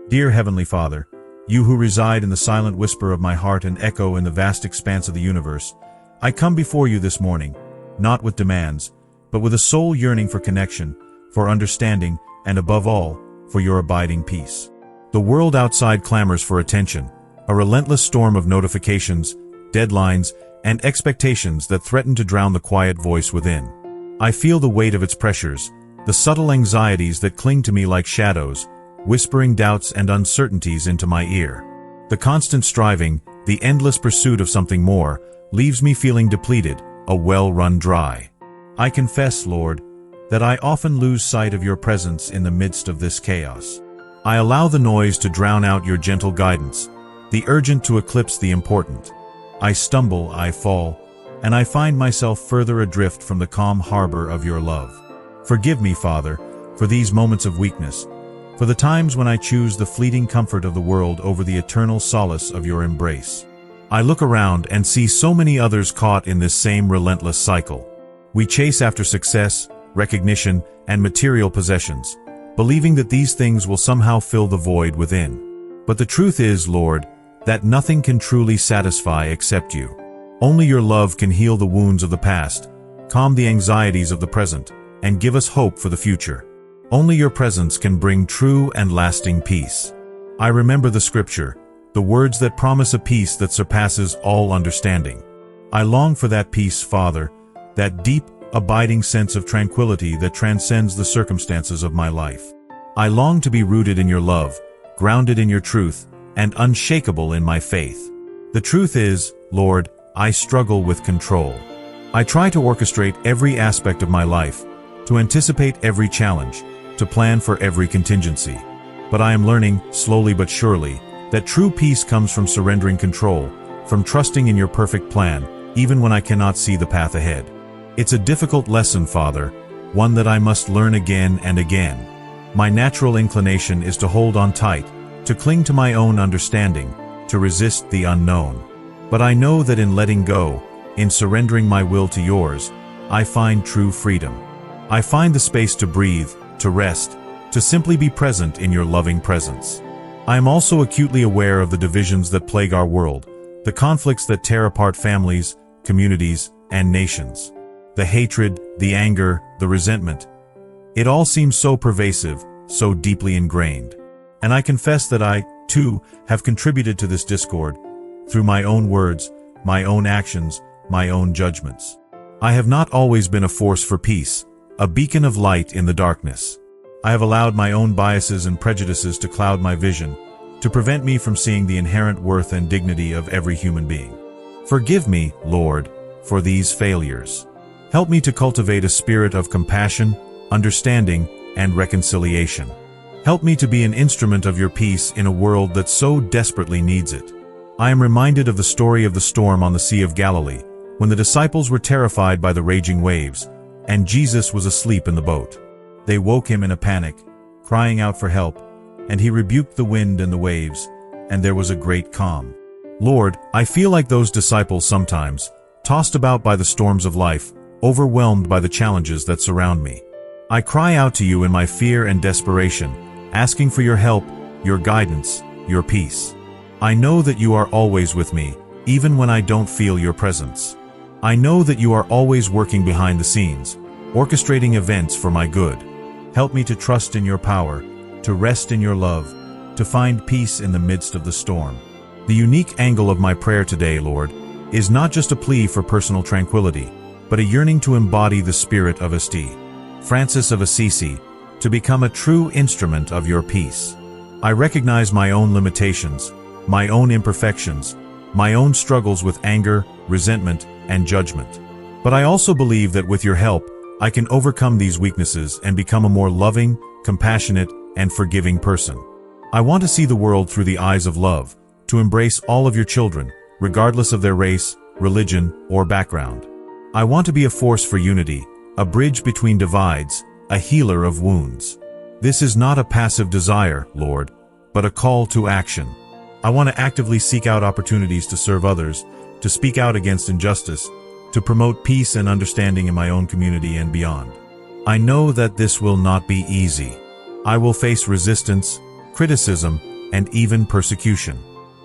Dear Heavenly Father, you who reside in the silent whisper of my heart and echo in the vast expanse of the universe, I come before you this morning, not with demands, but with a soul yearning for connection, for understanding, and above all, for your abiding peace. The world outside clamors for attention, a relentless storm of notifications, deadlines, and expectations that threaten to drown the quiet voice within. I feel the weight of its pressures, the subtle anxieties that cling to me like shadows, whispering doubts and uncertainties into my ear. The constant striving, the endless pursuit of something more, leaves me feeling depleted, a well run dry. I confess, Lord, that I often lose sight of your presence in the midst of this chaos. I allow the noise to drown out your gentle guidance, the urgent to eclipse the important. I stumble, I fall, and I find myself further adrift from the calm harbor of your love. Forgive me, Father, for these moments of weakness, for the times when I choose the fleeting comfort of the world over the eternal solace of your embrace. I look around and see so many others caught in this same relentless cycle. We chase after success, recognition, and material possessions, believing that these things will somehow fill the void within. But the truth is, Lord, that nothing can truly satisfy except you. Only your love can heal the wounds of the past, calm the anxieties of the present, and give us hope for the future. Only your presence can bring true and lasting peace. I remember the scripture, the words that promise a peace that surpasses all understanding. I long for that peace, Father, that deep, abiding sense of tranquility that transcends the circumstances of my life. I long to be rooted in your love, grounded in your truth, and unshakable in my faith. The truth is, Lord, I struggle with control. I try to orchestrate every aspect of my life, to anticipate every challenge, to plan for every contingency. But I am learning, slowly but surely, that true peace comes from surrendering control, from trusting in your perfect plan, even when I cannot see the path ahead. It's a difficult lesson, Father, one that I must learn again and again. My natural inclination is to hold on tight, to cling to my own understanding, to resist the unknown. But I know that in letting go, in surrendering my will to yours, I find true freedom. I find the space to breathe, to rest, to simply be present in your loving presence. I am also acutely aware of the divisions that plague our world, the conflicts that tear apart families, communities, and nations. The hatred, the anger, the resentment. It all seems so pervasive, so deeply ingrained. And I confess that I, too, have contributed to this discord, through my own words, my own actions, my own judgments. I have not always been a force for peace, a beacon of light in the darkness. I have allowed my own biases and prejudices to cloud my vision, to prevent me from seeing the inherent worth and dignity of every human being. Forgive me, Lord, for these failures. Help me to cultivate a spirit of compassion, understanding, and reconciliation. Help me to be an instrument of your peace in a world that so desperately needs it. I am reminded of the story of the storm on the Sea of Galilee, when the disciples were terrified by the raging waves, and Jesus was asleep in the boat. They woke him in a panic, crying out for help, and he rebuked the wind and the waves, and there was a great calm. Lord, I feel like those disciples sometimes, tossed about by the storms of life, overwhelmed by the challenges that surround me. I cry out to you in my fear and desperation, asking for your help, your guidance, your peace. I know that you are always with me, even when I don't feel your presence. I know that you are always working behind the scenes, orchestrating events for my good. Help me to trust in your power, to rest in your love, to find peace in the midst of the storm. The unique angle of my prayer today, Lord, is not just a plea for personal tranquility, but a yearning to embody the spirit of St. Francis of Assisi, to become a true instrument of your peace. I recognize my own limitations, my own imperfections, my own struggles with anger, resentment, and judgment. But I also believe that with your help, I can overcome these weaknesses and become a more loving, compassionate, and forgiving person. I want to see the world through the eyes of love, to embrace all of your children, regardless of their race, religion, or background. I want to be a force for unity, a bridge between divides, a healer of wounds. This is not a passive desire, Lord, but a call to action. I want to actively seek out opportunities to serve others, to speak out against injustice, to promote peace and understanding in my own community and beyond. I know that this will not be easy. I will face resistance, criticism, and even persecution.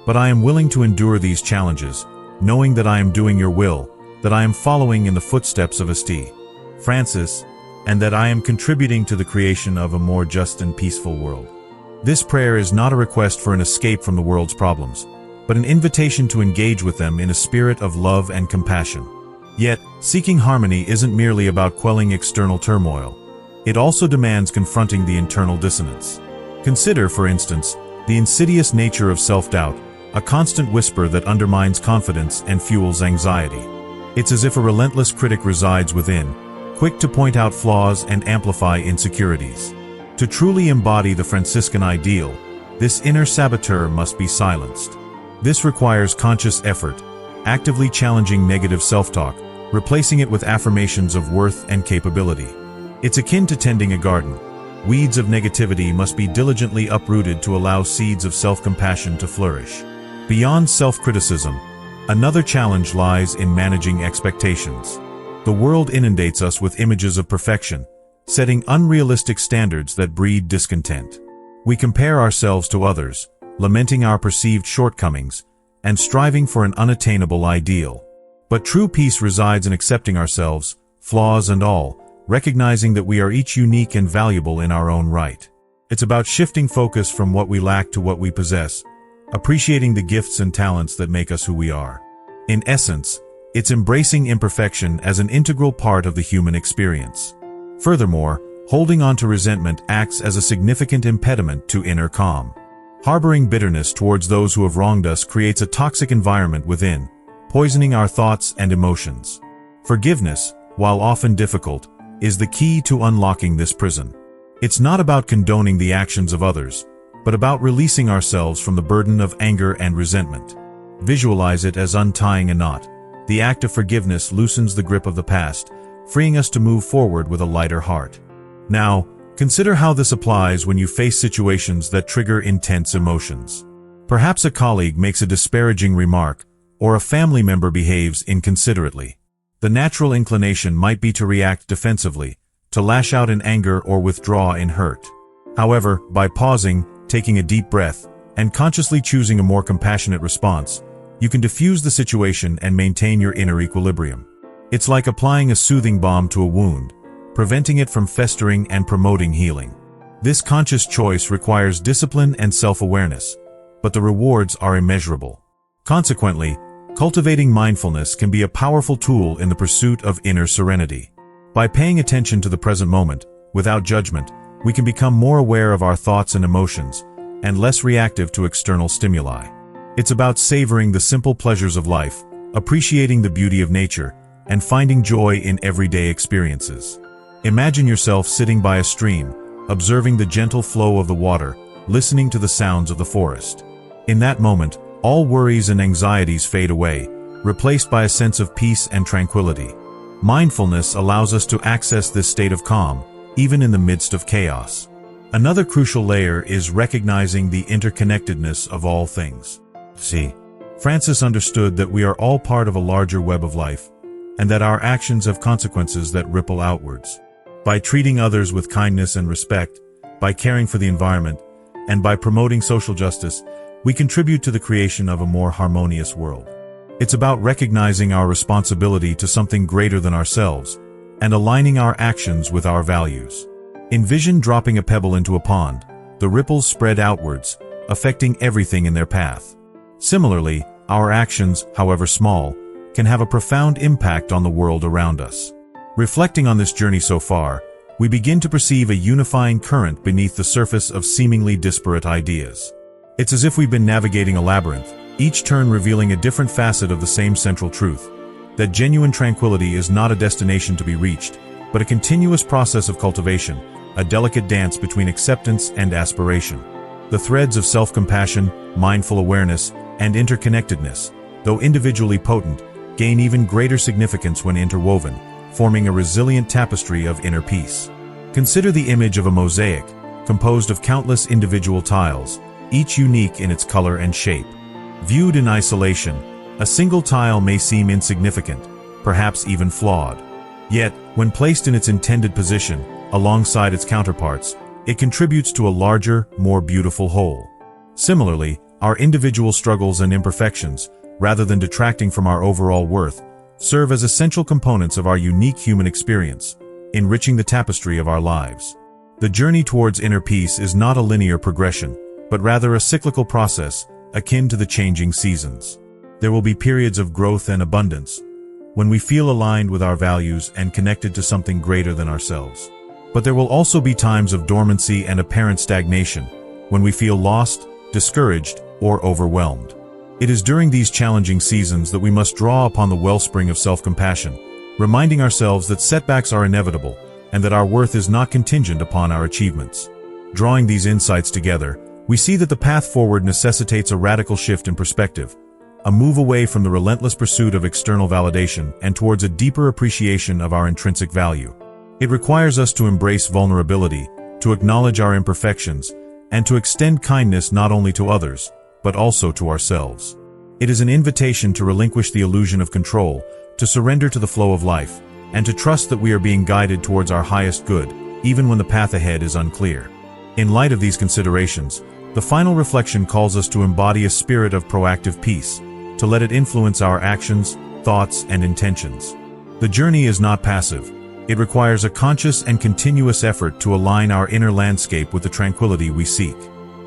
But I am willing to endure these challenges, knowing that I am doing your will, that I am following in the footsteps of St. Francis, and that I am contributing to the creation of a more just and peaceful world. This prayer is not a request for an escape from the world's problems, but an invitation to engage with them in a spirit of love and compassion. Yet, seeking harmony isn't merely about quelling external turmoil. It also demands confronting the internal dissonance. Consider, for instance, the insidious nature of self-doubt, a constant whisper that undermines confidence and fuels anxiety. It's as if a relentless critic resides within, quick to point out flaws and amplify insecurities. To truly embody the Franciscan ideal, this inner saboteur must be silenced. This requires conscious effort, actively challenging negative self-talk, replacing it with affirmations of worth and capability. It's akin to tending a garden. Weeds of negativity must be diligently uprooted to allow seeds of self-compassion to flourish. Beyond self-criticism, another challenge lies in managing expectations. The world inundates us with images of perfection, setting unrealistic standards that breed discontent. We compare ourselves to others, lamenting our perceived shortcomings, and striving for an unattainable ideal. But true peace resides in accepting ourselves, flaws and all, recognizing that we are each unique and valuable in our own right. It's about shifting focus from what we lack to what we possess, appreciating the gifts and talents that make us who we are. In essence, it's embracing imperfection as an integral part of the human experience. Furthermore, holding on to resentment acts as a significant impediment to inner calm. Harboring bitterness towards those who have wronged us creates a toxic environment within, poisoning our thoughts and emotions. Forgiveness, while often difficult, is the key to unlocking this prison. It's not about condoning the actions of others, but about releasing ourselves from the burden of anger and resentment. Visualize it as untying a knot. The act of forgiveness loosens the grip of the past, freeing us to move forward with a lighter heart. Now, consider how this applies when you face situations that trigger intense emotions. Perhaps a colleague makes a disparaging remark, or a family member behaves inconsiderately. The natural inclination might be to react defensively, to lash out in anger or withdraw in hurt. However, by pausing, taking a deep breath, and consciously choosing a more compassionate response, you can diffuse the situation and maintain your inner equilibrium. It's like applying a soothing balm to a wound, preventing it from festering and promoting healing. This conscious choice requires discipline and self-awareness, but the rewards are immeasurable. Consequently, cultivating mindfulness can be a powerful tool in the pursuit of inner serenity. By paying attention to the present moment, without judgment, we can become more aware of our thoughts and emotions, and less reactive to external stimuli. It's about savoring the simple pleasures of life, appreciating the beauty of nature, and finding joy in everyday experiences. Imagine yourself sitting by a stream, observing the gentle flow of the water, listening to the sounds of the forest. In that moment, all worries and anxieties fade away, replaced by a sense of peace and tranquility. Mindfulness allows us to access this state of calm, even in the midst of chaos. Another crucial layer is recognizing the interconnectedness of all things. See, Francis understood that we are all part of a larger web of life, and that our actions have consequences that ripple outwards. By treating others with kindness and respect, by caring for the environment, and by promoting social justice, we contribute to the creation of a more harmonious world. It's about recognizing our responsibility to something greater than ourselves, and aligning our actions with our values. Envision dropping a pebble into a pond. The ripples spread outwards, affecting everything in their path. Similarly, our actions, however small, can have a profound impact on the world around us. Reflecting on this journey so far, we begin to perceive a unifying current beneath the surface of seemingly disparate ideas. It's as if we've been navigating a labyrinth, each turn revealing a different facet of the same central truth, that genuine tranquility is not a destination to be reached, but a continuous process of cultivation, a delicate dance between acceptance and aspiration. The threads of self-compassion, mindful awareness, and interconnectedness, though individually potent, gain even greater significance when interwoven, forming a resilient tapestry of inner peace. Consider the image of a mosaic, composed of countless individual tiles, each unique in its color and shape. Viewed in isolation, a single tile may seem insignificant, perhaps even flawed. Yet, when placed in its intended position, alongside its counterparts, it contributes to a larger, more beautiful whole. Similarly, our individual struggles and imperfections, rather than detracting from our overall worth, serve as essential components of our unique human experience, enriching the tapestry of our lives. The journey towards inner peace is not a linear progression, but rather a cyclical process, akin to the changing seasons. There will be periods of growth and abundance, when we feel aligned with our values and connected to something greater than ourselves. But there will also be times of dormancy and apparent stagnation, when we feel lost, discouraged, or overwhelmed. It is during these challenging seasons that we must draw upon the wellspring of self-compassion, reminding ourselves that setbacks are inevitable and that our worth is not contingent upon our achievements. Drawing these insights together, we see that the path forward necessitates a radical shift in perspective, a move away from the relentless pursuit of external validation and towards a deeper appreciation of our intrinsic value. It requires us to embrace vulnerability, to acknowledge our imperfections, and to extend kindness not only to others, but also to ourselves. It is an invitation to relinquish the illusion of control, to surrender to the flow of life, and to trust that we are being guided towards our highest good, even when the path ahead is unclear. In light of these considerations, the final reflection calls us to embody a spirit of proactive peace, to let it influence our actions, thoughts, and intentions. The journey is not passive. It requires a conscious and continuous effort to align our inner landscape with the tranquility we seek.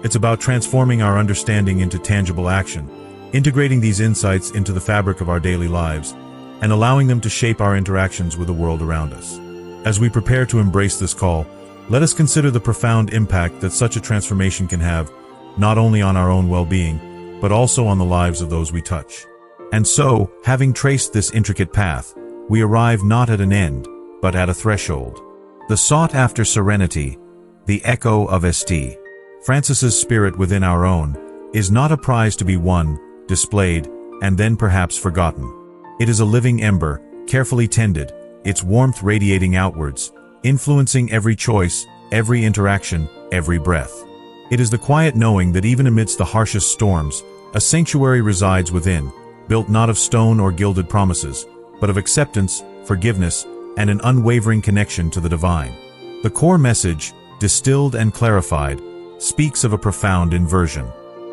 It's about transforming our understanding into tangible action, integrating these insights into the fabric of our daily lives, and allowing them to shape our interactions with the world around us. As we prepare to embrace this call, let us consider the profound impact that such a transformation can have, not only on our own well-being, but also on the lives of those we touch. And so, having traced this intricate path, we arrive not at an end, but at a threshold. The sought-after serenity, the echo of St. Francis's spirit within our own, is not a prize to be won, displayed, and then perhaps forgotten. It is a living ember, carefully tended, its warmth radiating outwards, influencing every choice, every interaction, every breath. It is the quiet knowing that even amidst the harshest storms, a sanctuary resides within, built not of stone or gilded promises, but of acceptance, forgiveness, and an unwavering connection to the divine. The core message, distilled and clarified, speaks of a profound inversion.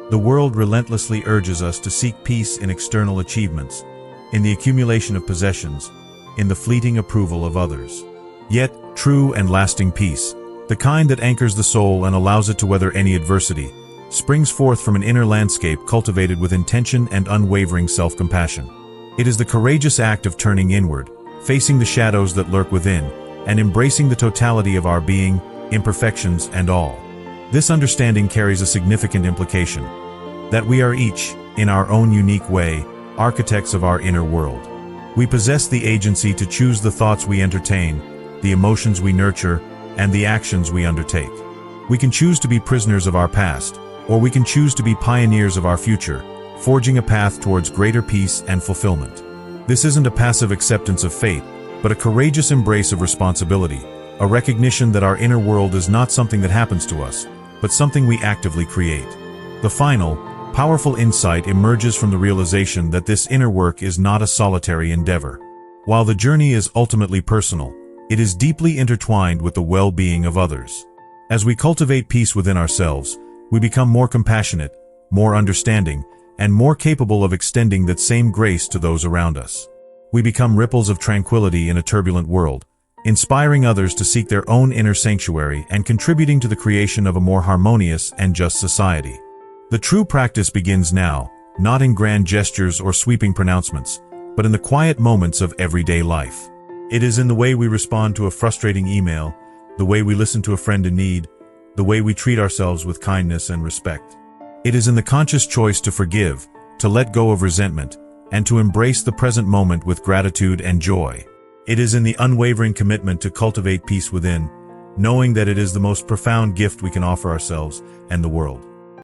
The world relentlessly urges us to seek peace in external achievements, in the accumulation of possessions, in the fleeting approval of others. Yet, true and lasting peace, the kind that anchors the soul and allows it to weather any adversity, springs forth from an inner landscape cultivated with intention and unwavering self-compassion. It is the courageous act of turning inward, facing the shadows that lurk within, and embracing the totality of our being, imperfections and all. This understanding carries a significant implication, that we are each, in our own unique way, architects of our inner world. We possess the agency to choose the thoughts we entertain, the emotions we nurture, and the actions we undertake. We can choose to be prisoners of our past, or we can choose to be pioneers of our future, forging a path towards greater peace and fulfillment. This isn't a passive acceptance of fate, but a courageous embrace of responsibility, a recognition that our inner world is not something that happens to us, but something we actively create. The final, powerful insight emerges from the realization that this inner work is not a solitary endeavor. While the journey is ultimately personal, it is deeply intertwined with the well-being of others. As we cultivate peace within ourselves, we become more compassionate, more understanding, and more capable of extending that same grace to those around us. We become ripples of tranquility in a turbulent world, inspiring others to seek their own inner sanctuary and contributing to the creation of a more harmonious and just society. The true practice begins now, not in grand gestures or sweeping pronouncements, but in the quiet moments of everyday life. It is in the way we respond to a frustrating email, the way we listen to a friend in need, the way we treat ourselves with kindness and respect. It is in the conscious choice to forgive, to let go of resentment, and to embrace the present moment with gratitude and joy. It is in the unwavering commitment to cultivate peace within, knowing that it is the most profound gift we can offer ourselves and the world.